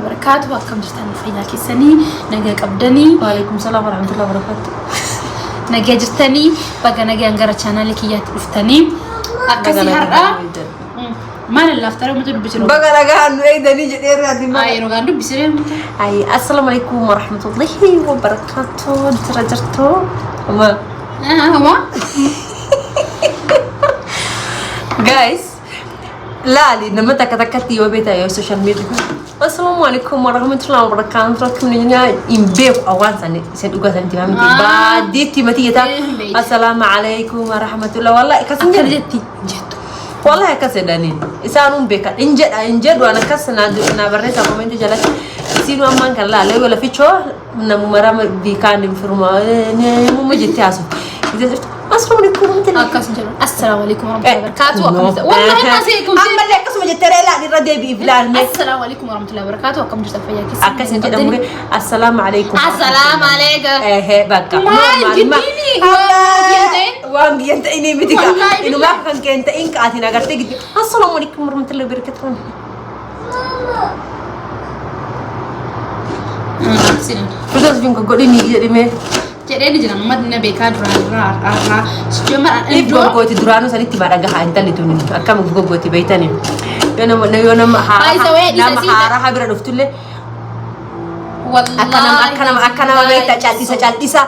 وبركاته وكم جرتني فياك سني نجاك أبدني وعليكم السلام ورحمة الله وبركاته نجا جرتني بقى نجا أنقرأ channel كي يتفتني أكسي هرّا ما لله افترى متى بيصيروا بقى نجا إنه إيه ده نيجي نرجع دي ما أي نوع عنده بيصير متى أي السلام عليكم ورحمة الله وبركاته درجته ما هو guys لا لي لما تكتكتي وبيتا يا سوشيال ميديا السلام عليكم ورحمة الله وبركاته ركم لنا إمبيك أوان سنة سنتوجا سنتي ما متي بعد تيمتي تا السلام عليكم ورحمة الله والله كسر جدتي جد والله كسداني إسانون بيك إنجد وأنا كسنا نبرة كومنت جلس سينو أمان كلا لا ولا في شو نمرة بيكان فرما مو مجتي أسو السلام عليكم ورحمة الله السلام عليكم ورحمة الله وبركاته والله ما سيكم أما اللي كسر مجتي لا نردي بإفلال السلام عليكم ورحمة الله وبركاته وكم جرت فياك أكسن كده ممكن السلام عليكم السلام عليكم بقى ما وانجي أنت إني بتيجي إنه ما كان كأنت إنك أتينا قرتي جدي السلام عليكم ورحمة الله وبركاته Terus juga kau ini jadi me. Jadi ini jangan mat ni beka dura. Cuma If kau itu duranu sani tiba ada gak hantar itu nih. Akam kau tiba itu nih. Yana mahara habis ada uftulle. Akan beta caltisa.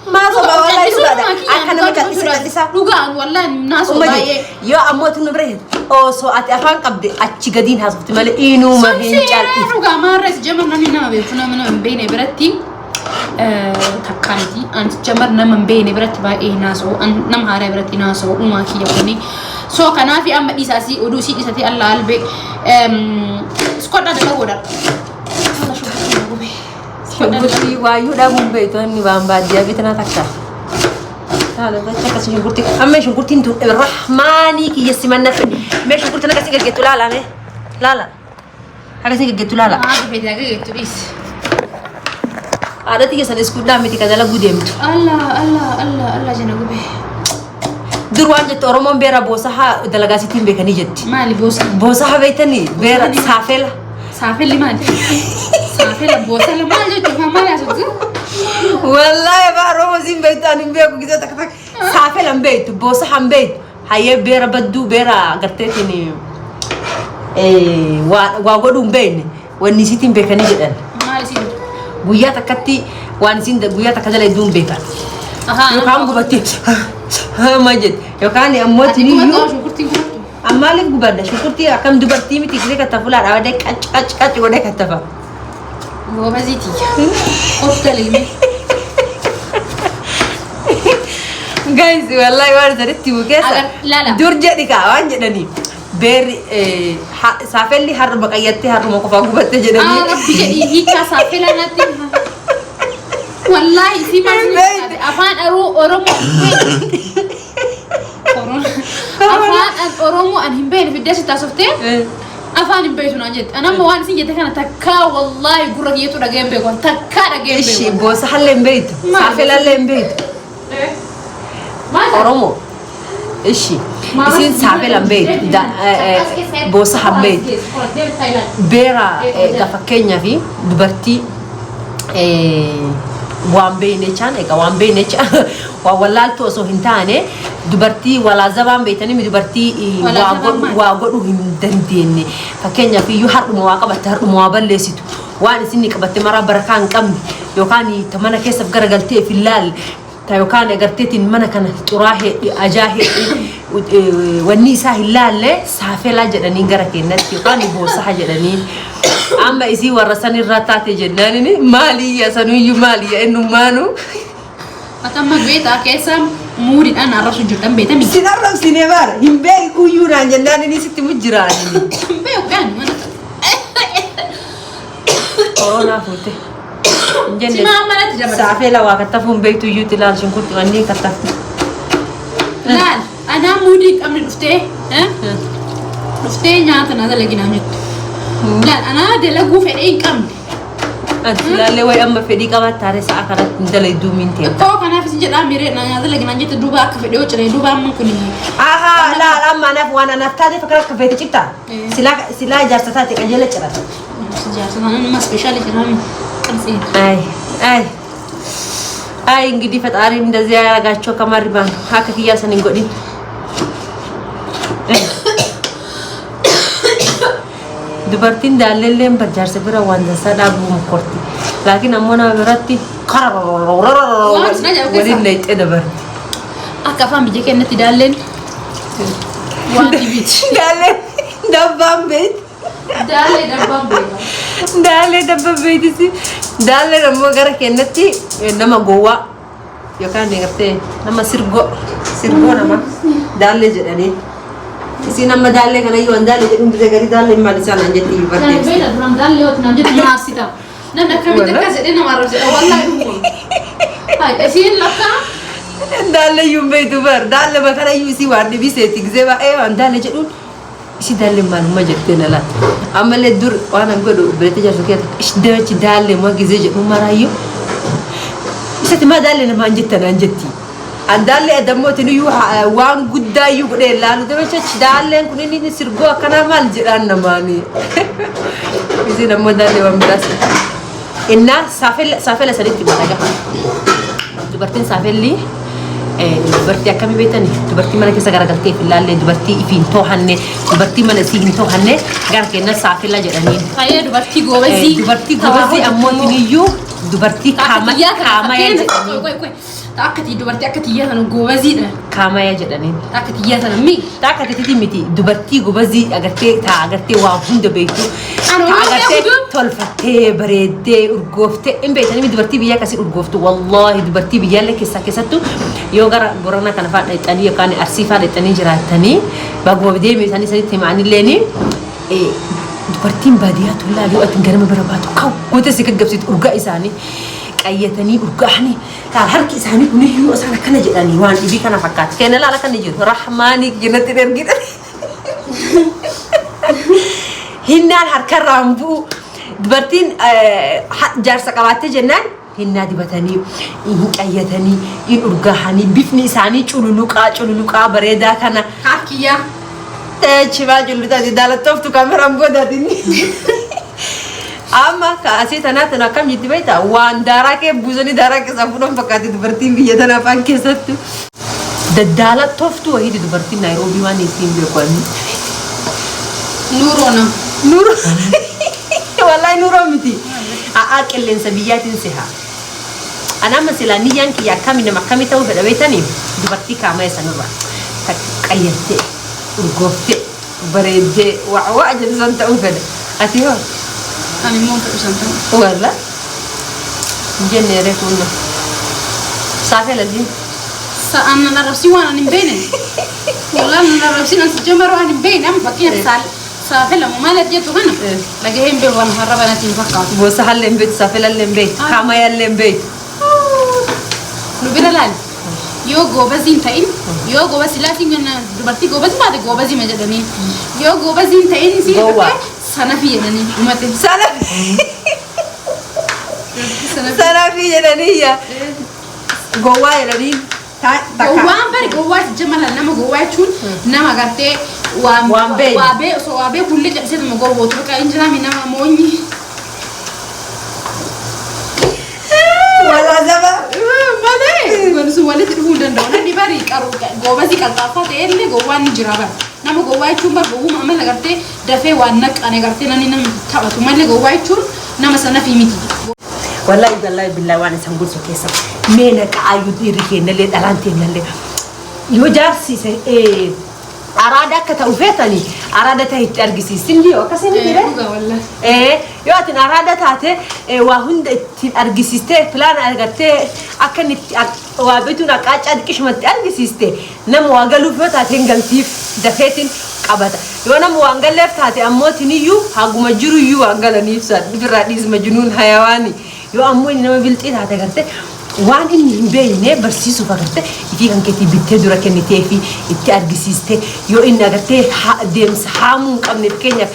Masuk bawah lagi juga ada. Akan caltisa. Lugan wallah nasu baye. Yo ammo tu nubret. Oh so ati afan kabde achi gadin has uftumale inu mahin calti. Lugan mares jaman nani na be funa mana mbene berati. Takkanti an jamar nama mbene berati ba naso an nam hare berati naso uma kiya kuni. So kana fi amma isasi udusi isati Allah albe skoda da goda. Shungurti wayu dah mumbai tu ni bamba dia bitana takta. Hala baca kasih shungurti. Amma shungurti tu Rahmani ki yasimanna fi. Me shungurti nak kasih gitu lala me. Lala. Kasih gitu lala. Beda gitu is. Ada tiga sana sekolah mesti kadala gudem tu. Allah jana gube. Durwan jatuh orang membera bosaha delegasi tim bekani jati. Mali bosaha betani bera safela. Safel lima. Safel bosaha lima jatuh famala suatu. Wallahi baru mazim betani beku kita tak safel ambet bosaha ambet. Hayya bera baddu bera gertet ini. Wagodum ben. Wani sitim bekani jatan. Mali sih. Buya takati wanisin da buya takadala idum beka. Yo kan gubati. Majid. Yo kan amot ni yo. Amalik gubada syukurti akam dubarti mi tikle kata fulan ada kac gode kata fa. Go baziti. Hotel ini. Guys wallahi war zarti bukesa. Durje dikawan jedani. Ber safeli harus bakayati harus mau kau gubate jedani. Rabbi jadi hika safela nanti. Wallahi si masih apaan oromo. Afaan oromo an himben fi desi tasofte. Afaan himben tu najit. Ana mau an sih jadi kan takka wallahi gurah itu dah gembe kon takka dah gembe. Ishi bos halle mbeit. Safela halle mbeit. Oromo. Ishi. Isin safela mbeit. Da bos hambeit. Bera gafakenya fi dubarti wambe nechan eka wambe nechan wa walal to so hintane dubarti wala zaban beitani mi dubarti wa godu hindandene fakenya fi yu hardu mawaqaba tardu mawabale situ wani sinni kabate mara barakan kam yokani tamana kesaf garagalte filal ta yokani gartetin mana kana turahe ajahi والنساء هلال سافلا جدني غرك الناس يقاني بو صح جدني اما يسي ورسني الراتات جناني مالي يا سنوي مالي انه مانو اتم بيتا كيسم موري انا رش جدن بيتا مي سينار سينيبار يمبي كويونا جناني ني ست مجراني يمبي وكان كورونا فوتي جنن سافلا وكتفهم بيتو يوتيلال شنكنت غني كتف لا أنا مودي أمر دفتة دفتة نيات أنا ده لقينا نيت لا أنا ده لقوا في أي كم أنت لا لوي أما في دي كمان تاريخ أكرت ده ليدو من تيم كوا كنا في سجل أمير أنا ده لقينا نيت دوبا كفي ديو ترى دوبا من كوني لا أما أنا فوانا أنا تاريخ فكرة كفي تجيبتا سلا جالسة تاتي كجيلة ترى سجارة أنا ما سبيشالي كلامي قلسين አይ እንግዲህ ፈጣሪ እንደዚህ ያረጋቸው ከማሪባን ሀከክያ ሰንን ጎዲ dubartiin daalleen barjaarsa bira wanta sadaabu mukkorti laakiin ammona biratti waliin leexxee dabarti akka afaan biyya keenyatti daalleen waan dhibiti daalleen dabbaan beeti daallee dabbaan beetisi daalleen ammoo gara keenyatti nama gowwaa yookaan gartee nama sirgoo nama daallee jedhanii isin amma daallee kana yoo daallee jedhuun diree gadi daallee maal isaan anjetti kan beela duram daallee yoo tinam jettu naafsita namni akkamitti akkas jedhee nama arrabsedha wallaahi dhugoon hay isin lakka daallee yuun beeytu bar daallee bakana iyyuu isii waan dhibiseeti gizee baay'ee waan daallee jedhuun isi daallee maalummaa jettee na laata ammallee dur waan an godhu bireetti jaarsu keessa ishi dabachi daallee maa gizee jedhuun maraayyuu isatti maa daallee namaan jettan anjetti andaalle adamootin iyyuu waan guddaa iyyuu godhee ilaalu dabachachi daalleen kun inni sirgoo akkanaa maal jedhaan namaani isin ammoo daallee waan biraas innaa saafela sanitti balaga dubartiin saafelli dubartii akkamii beektan dubartii mana keessa garagaltee filaallee dubartii ifiin toohanne dubartii mana isii hin toohanne gara kenna saafela jedhaniin dubartii goobazii ammootin iyyuu dubartii kaamaya jedhaniin Takkati dubartii akka tiyyaa sana goobazidha. Kaamaya jedhaniin. Akka tiyyaa sana mi? Takkati miti dubartii goobazii agartee waa hunda beektu. Agartee tolfattee bareeddee urgooftee hin beektanii dubartii biyyaa akkasii urgooftu wallaahi dubartii biyyaallee keessattuu yoo gara Boranaa kana fa'aa dhaqxanii yookaan Arsii fa'aa dhaqxanii jiraattanii baguma deemee isaanii sanitti himaanilleeni dubartiin baadiyyaa tullaa yoo ati garama bira baatu goota si gaggabsiitu urgaa isaanii. qayyatanii urgaanii taal harki isaanii kun iyyuu isaan akkana jedhanii waan dhibii kana fakkaata kenna laala kan jiru rahmaanii jannatti ergitan hinnaan harka raambuu dubartiin jaarsa qabaattee jennaan hinnaa dibatanii qayyatanii urgaanii bifni isaanii cululuqaa bareedaa kana harkiyyaa chimaa jullutaa daalattooftu kaameraan boodaatiin amma kaasii tanaatti akkam jitti beekta waan daaraa kee buusanii daaraa keessaa fuudhan fakkaate dubartiin biyya tana afaan keessattu daddaala toftu wayii dubartiin Naayiroobii waan ittiin beekani nuuroo wallahi nuuroo miti qilleensa biyyaatiin siha anama silaa niyyaan kiyya akkamii nama akkamii ta'uu fedha beektanii dubartii kaamaya sanirraa qayyattee urgooftee bareeddee waa jedhisan ta'uu fedha ati hoo Kami mau berusaha. Wala. Jenere kuno. Safe lagi. Saan narasi wana nimbene. Wala narasi nasi jamaru ani nimbene am pakai sal. Safe la mama lihat dia tu kan. Lagi hembe wana harap nanti pakai. Bosa hal lembe, safe la lembe, kamaya lembe. Lubira lal. Yo gobazin tain. Yo gobazin lagi mana berarti gobazin ada gobazin aja dani. Yo gobazin tain sih. Sanafi jedhanii uumate. Sanafi jedhanii yaa. Gowwaa jedhanii. Gowwaan bari gowwaa jemala nama gowwaa jechuun nama gartee waabee kullee cabsee nama gowwootu bakka injiraami nama moonyi. Walaa zaba. Malee. Gosa walitti dhufuu danda'u. Namni bari goobazii qalxaafaa ta'e illee gowwaan ni jira bara. Nama gowwaa jechuun bara gowwuma amma nagartee dafee waan naqane gartee namni nama taphatu malee gowwaa jechuun nama sanafi miti. Wallahi billahi waan isaan gursu keessa meena qaayyuu dhiirri kennallee dhalaan kennallee yoo jaarsise araada akka ta'u feetanii araada ta'e itti argisiisin yoo akkasii ni jire yoo atin araada taate waa hunda ittiin argisiistee filaan argattee akka itti waa betuun qaacaa xiqqishumatti argisiiste nama waa galuuf yoo taate hin galtiif dafeetiin qabata yoo nama waan galleef taate ammootiin iyyuu haguma jiru iyyuu waan galaniif san birraa dhiisma jinuun hayawaani yoo ammoo nama bilxii taate gartee waan inni hin beekne barsiisuuf agartee itti kan keetii bittee dura kennitee fi itti argisiiste yoo inni agartee deemsa haamuu hin qabne fakkeenyaaf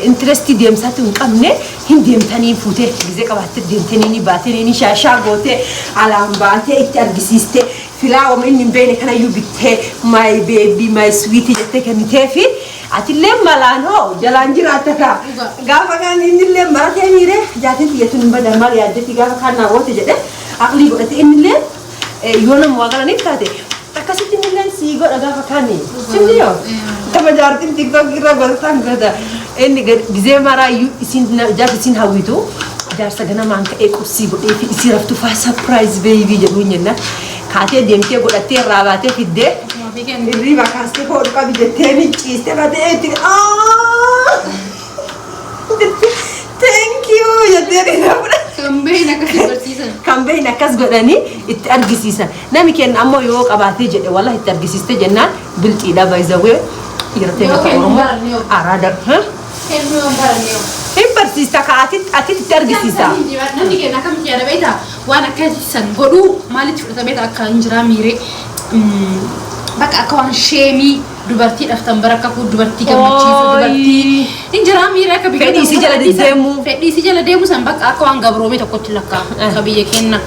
intirestii deemsaatti hin qabne hin deemtanii fuutee gizee qabaattee deemtanii baatanii shaashaa gootee alaan baatee itti argisiiste filaa waan inni hin beekne kanayyuu bittee my baby my sweetie jettee kennitee fi Atillee malaan hoo jalaan jiraata kaa. Gaafa kaan innillee maratee miire jaatin xiyyeetuun hin badan maal yaaddetti gaafa kaan naawwate jedhe aqlii godhate innillee yoo nama waa galaniif taate akkasitti innillee sii godha gaafa kaani. Simni yoo kama jaartin tiktok irra godhatan godha inni gizee maraayyuu isin jaarti isin hawwitu jaarsa ganamaan ka'ee qursii godhee fi isi raftu faa surprise baby jedhuun jenna kaatee deemtee godhattee irraa baatee fiddee. Riba kaste kau duka bijete ni cheese te kate eti thank you ya deri na kambe na kas godani it argisisa nami ken ammo yo qabate jede wallahi it argisiste jenna bilti da by the way irate na ko arada ha kelmo barneo persista ka atit it argisisa nami ken akam tiada beta wana kasisan godu malit furta beta kan jira mire bakka akka waan sheemii dubartii dhaftan baraka ku dubartii gammachiisu dubartii injira miira akka biyya fedhii si jala deemu san bakka akka waan gabroome tokkotti lakka akka biyya kenna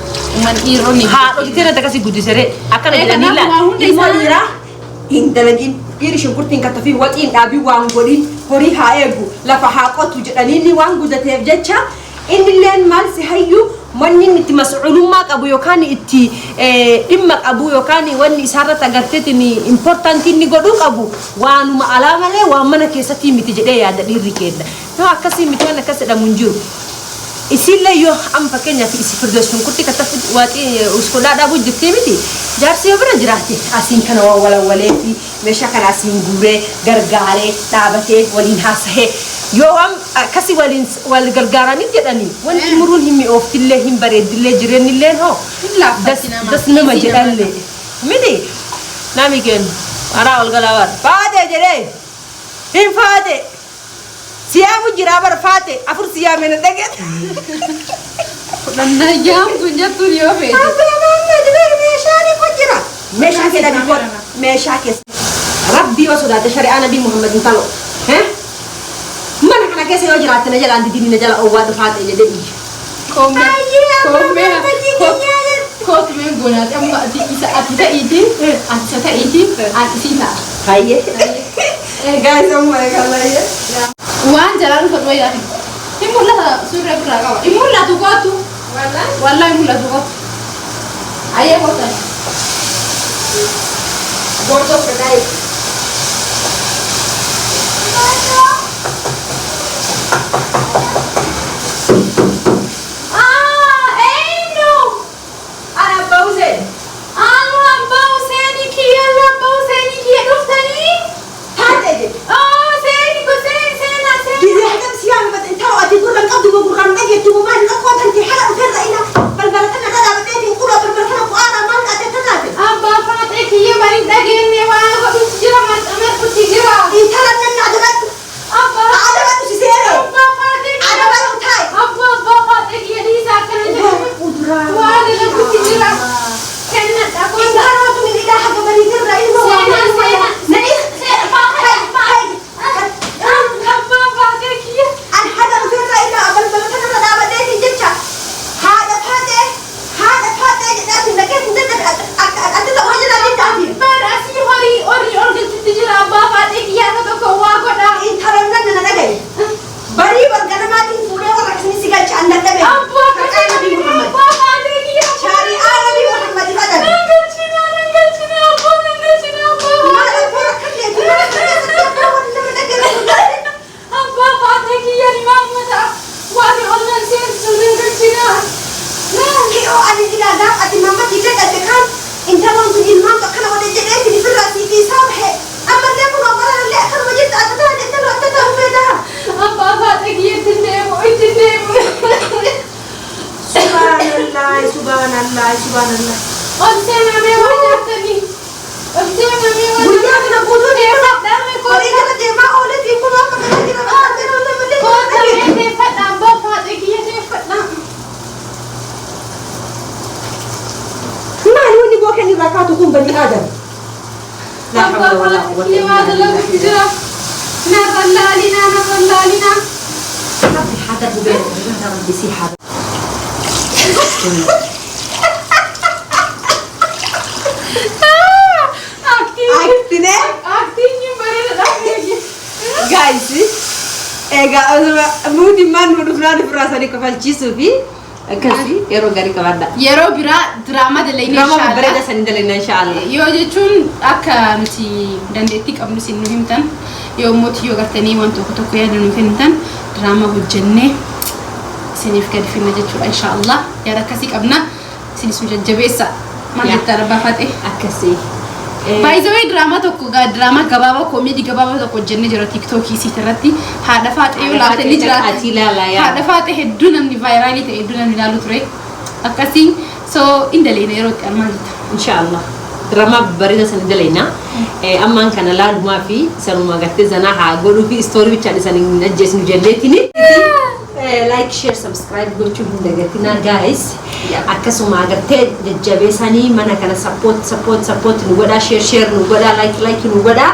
man dhiironni haadha ittiin adda kasi guddisere akkana jedhanii laala ilmoo dhiiraa hin dalagin dhiirri shunkurtiin kattafii waxiin dhaabii waan godhin horii haa eegu lafa haa qotu jedhanii inni waan guddateef jecha innilleen maal si hayyuu manni itti mas'uulummaa qabu yookaan itti dhimma qabu yookaan wanni isaarra tagarteetini important inni godhu qabu waanuma alaa malee waan mana keessatti miti jedhee yaada dhiirri kenna yoo akkasii miti waan akkas jedhamu hin jiru isillee yoo amma fakkeenyaaf isi firdeessuun kurti kattafi waaxii uskoodhaa dhaabuu jirtee miti jaarsi yoo bira jiraate asiin kana waa walawwalee fi meeshaa kana asiin guuree gargaaree dhaabatee waliin haasahee yoo akkasii waliin wal gargaaranii jedhanii wanti muruun hin mi'ooftillee hin bareeddillee jireenillee hoo das nama jedhallee miti nami kennu araa ol galaa faate jedhee hin faate siyaamu jiraa bar faate afur siyaamena dhageet Nana jam punya tu dia fe. Apa nama dia meeshaa ni kau jira? Meeshaa ke Nabi kau, meeshaa ke Rabbi wa sudah syariat Nabi Muhammad talo. Mana kana ke sih jira tena jalan di dini jalan awal tu faate jadi. Kome guna tu mak di isa atita idi, atita idi, atisita. Haye. Guys, oh my god ya. Wan jalan ke dua hari. Imulah surah berapa? Imulah tu kau tu. Wallah imulah tu kau. Ayah kau tu. Bordo kedai. Subhanallah. On sana mewah jatuh ni. On sana mewah. Bukan nak bodoh dia. Dah me kau. Orang kata dia mau oleh tipu apa kata dia nak ada orang beli. Kau tak boleh dapat nampak pada dia dapat nak. Mana ni bukan ni zakat hukum bani Adam. La hawla wala quwwata illa billah. Naballalina. Tapi hada bukan orang bisi hada. Moodi man mudufnaa difraasanii kafalchiisuu fi akkasii yeroo gaarii qabaadha. Yeroo biraa diraamaa dalaynee Drama bareeda sanii dalaynaa inshallah. Yoo jechuun akka nuti dandeettii qabnu isin nu himtan yoo mootii yoo gartanii waan tokko yaada nu kennitan diraamaa hojjennee isiniif gadi finna jechuudha inshallah. Yaada akkasii qabna isinis nu jajjabeessa. Maal jettaa Abbaa Faaxee? Akkasii. By the way drama gabaabaa comedy gabaabaa tokko hojjennee jira TikTok irratti haadha Faaxee yoo laaltanii jiraatan haadha Faaxee hedduu namni viral ta'e hedduu namni ilaalu ture akkasii so indaleena yeroo itti armaan jetta inshallah drama bareeda sanii dalaynaa ammaan kana laalumaa fi sanuma gartee zanaa haa godhuu fi story bichaan isanii ajjeesnu jenneetini like share subscribe gochuu hin dagatinaa guys akkasuma agartee jajjabeessanii mana kana support nu godhaa share nu godhaa like nu godhaa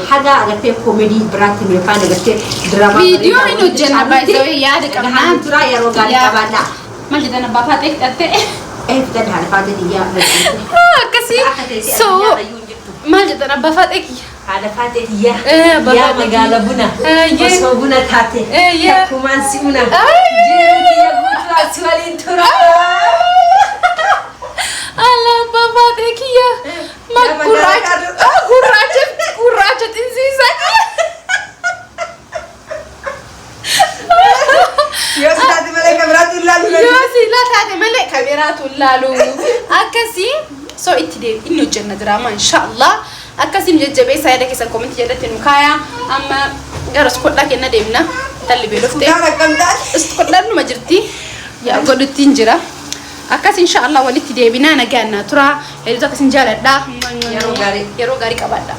haga agartee comedy biraatti nu yookaan agartee drama video hin hojjenna by the way yaada qabnaa tura yeroo gaarii qabaadha maal jedhan Abbaa Faaxee hidhattee fidan haadha Faaxee yaa akkasii so maal jedhan Abbaa Faaxee haadha Faaxee yaa magaala buna osoo buna taate takkumaan si buna jiruuti yaa guutuu as waliin tura ala Abbaa Faaxee kiyya gurraacha xinsiisa yoo si taate malee kameraatu ilaalu yoo si taate malee kameraatu ilaalu akkasii so itti deebi inni hojjenna diraamaa inshallah akkasiin jajjabeessaa yaada keessan koomenti jedhatti nu kaaya amma gara iskodhaa kenna deemna talli beeloftee iskodhaan numa jirti yaa godhuttiin jira akkas inshallah walitti deebinaa nagaannaa tura hedduu akkasiin jaaladhaa yeroo gaarii qabaadha.